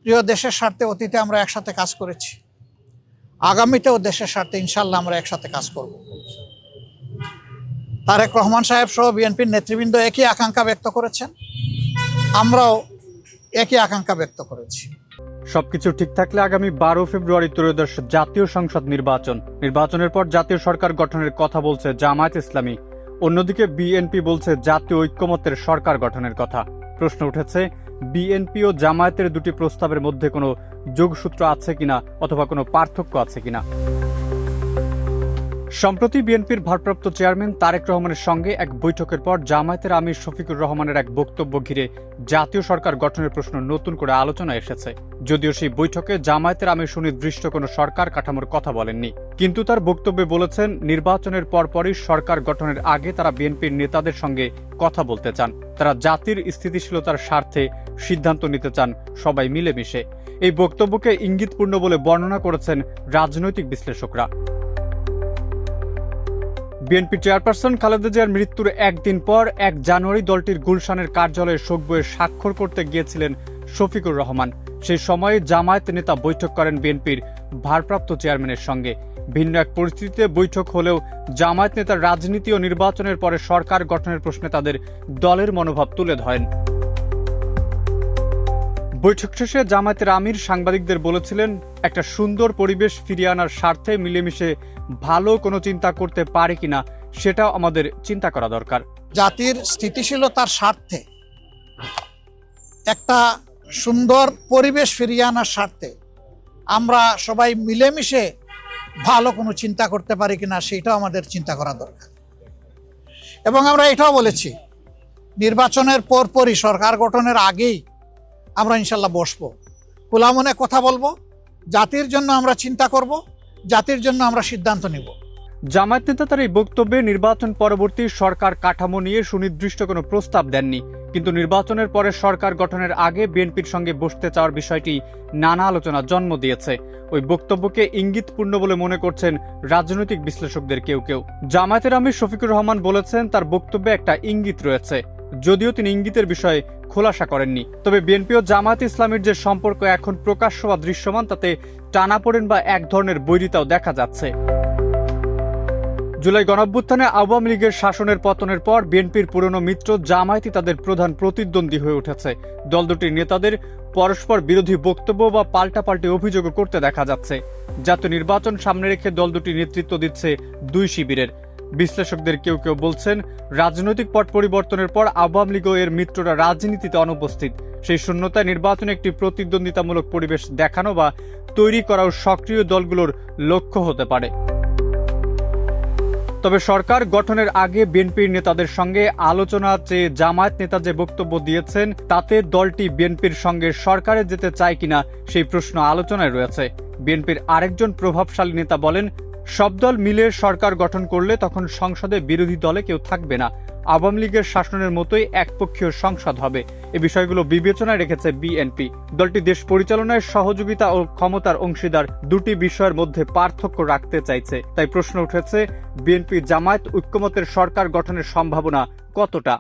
প্রিয় দেশের স্বার্থে অতীতে আমরা একসাথে কাজ করেছি, আগামীতেও দেশের স্বার্থে ইনশাল্লাহ আমরা একসাথে কাজ করব। তারেক রহমান সাহেব সহ বিএনপির নেতৃবৃন্দ একই আকাঙ্ক্ষা ব্যক্ত করেছেন, আমরাও একই আকাঙ্ক্ষা ব্যক্ত করেছি। সবকিছু ঠিক থাকলে আগামী 12 ফেব্রুয়ারি ত্রয়োদশ জাতীয় সংসদ নির্বাচনের পর জাতীয় সরকার গঠনের কথা বলছে জামায়াত ইসলামী। অন্যদিকে বিএনপি বলছে জাতীয় ঐক্যমত্যের সরকার গঠনের কথা। প্রশ্ন উঠেছে, বিএনপি ও জামায়াতের দুটি প্রস্তাবের মধ্যে কোনো যোগসূত্র আছে কিনা অথবা কোনো পার্থক্য আছে কিনা। সম্প্রতি বিএনপির ভারপ্রাপ্ত চেয়ারম্যান তারেক রহমানের সঙ্গে এক বৈঠকের পর জামায়াতের আমির শফিকুর রহমানের এক বক্তব্য ঘিরে জাতীয় সরকার গঠনের প্রশ্ন নতুন করে আলোচনা এসেছে। যদিও সেই বৈঠকে জামায়াতের আমির সুনির্দিষ্ট কোনো সরকার কাঠামোর কথা বলেননি, কিন্তু তার বক্তব্যে বলেছেন নির্বাচনের পরপরই সরকার গঠনের আগে তারা বিএনপির নেতাদের সঙ্গে কথা বলতে চান। তারা জাতির স্থিতিশীলতার স্বার্থে সিদ্ধান্ত নিতে চান সবাই মিলেমিশে। এই বক্তব্যকে ইঙ্গিতপূর্ণ বলে বর্ণনা করেছেন রাজনৈতিক বিশ্লেষকরা। বিএনপি চেয়ারপারসন খালেদা জিয়ার মৃত্যুর একদিন পর 1 জানুয়ারি দলটির গুলশানের কার্যালয়ে শোক বইয়ে স্বাক্ষর করতে গিয়েছিলেন শফিকুর রহমান। সেই সময় জামায়াত নেতা বৈঠক করেন বিএনপির ভারপ্রাপ্ত চেয়ারম্যানের সঙ্গে। ভিন্ন এক পরিস্থিতিতে বৈঠক হলেও জামায়াত নেতার রাজনীতি ও নির্বাচনের পরে সরকার গঠনের প্রশ্নে তাদের দলের মনোভাব তুলে ধরেন। বৈঠক শেষে জামায়াতের আমির সাংবাদিকদের বলেছিলেন, একটা সুন্দর পরিবেশ ফিরিয়ে আনার স্বার্থে মিলেমিশে ভালো কোনো চিন্তা করতে পারে কিনা সেটাও আমাদের চিন্তা করা দরকার। জাতির স্থিতিশীলতার স্বার্থে, একটা সুন্দর পরিবেশ ফিরিয়ে আনার স্বার্থে আমরা সবাই মিলেমিশে ভালো কোনো চিন্তা করতে পারি কিনা সেটাও আমাদের চিন্তা করা দরকার। এবং আমরা এটাও বলেছি, নির্বাচনের পরপরই সরকার গঠনের আগেই আমরা ইনশাল্লাহ বসবো, খোলা মনে কথা বলবো, জাতির জন্য আমরা চিন্তা করব, জাতির জন্য আমরা সিদ্ধান্ত নিব। জামায়াত নেতা তার এই বক্তব্যে নির্বাচন পরবর্তী সরকার কাঠামো নিয়ে সুনির্দিষ্ট কোনো প্রস্তাব দেননি, কিন্তু নির্বাচনের পরে সরকার গঠনের আগে বিএনপির সঙ্গে বসতে চাওয়ার বিষয়টি নানা আলোচনা জন্ম দিয়েছে। ওই বক্তব্যকে ইঙ্গিতপূর্ণ বলে মনে করছেন রাজনৈতিক বিশ্লেষকদের কেউ কেউ। জামায়াতের আমির শফিকুর রহমান বলেছেন, তার বক্তব্যে একটা ইঙ্গিত রয়েছে, যদিও তিনি ইঙ্গিতের বিষয়ে খোলাসা করেননি। তবে বিএনপি ও জামায়াত ইসলামীর যে সম্পর্ক এখন প্রকাশ্য বা দৃশ্যমান, তাতে টানাপোড়েন বা এক ধরনের বৈরিতাও দেখা যাচ্ছে। জুলাই গণঅভ্যুত্থানে আওয়ামী লীগের শাসনের পতনের পর বিএনপির পুরনো মিত্র জামায়াতই তাদের প্রধান প্রতিদ্বন্দ্বী হয়ে উঠেছে। দল দুটির নেতাদের পরস্পর বিরোধী বক্তব্য বা পাল্টাপাল্টি অভিযোগও করতে দেখা যাচ্ছে। জাতীয় নির্বাচন সামনে রেখে দল দুটি নেতৃত্ব দিচ্ছে দুই শিবিরের। বিশ্লেষকদের কেউ কেউ বলছেন, রাজনৈতিক পট পরিবর্তনের পর আওয়ামী লীগ ও এর মিত্ররা রাজনীতিতে অনুপস্থিত। সেই শূন্যতায় নির্বাচনে একটি প্রতিদ্বন্দ্বিতামূলক পরিবেশ দেখানো বা তৈরি করাও সক্রিয় দলগুলোর লক্ষ্য হতে পারে। তবে সরকার গঠনের আগে বিএনপির নেতাদের সঙ্গে আলোচনা চেয়ে জামায়াত নেতা যে বক্তব্য দিয়েছেন, তাতে দলটি বিএনপির সঙ্গে সরকারে যেতে চায় কিনা সেই প্রশ্ন আলোচনায় রয়েছে। বিএনপির আরেকজন প্রভাবশালী নেতা বলেন, সব দল মিলে সরকার গঠন করলে তখন সংসদে বিরোধী দলে কেউ থাকবে না, আওয়ামী লীগের শাসনের মতোই একপক্ষীয় সংসদ হবে। এ বিষয়গুলো বিবেচনায় রেখেছে বিএনপি। দলটি দেশ পরিচালনায় সহযোগিতা ও ক্ষমতার অংশীদার দুটি বিষয়ের মধ্যে পার্থক্য রাখতে চাইছে। তাই প্রশ্ন উঠেছে, বিএনপি জামায়াত ঐক্যমত্যের সরকার গঠনের সম্ভাবনা কতটা।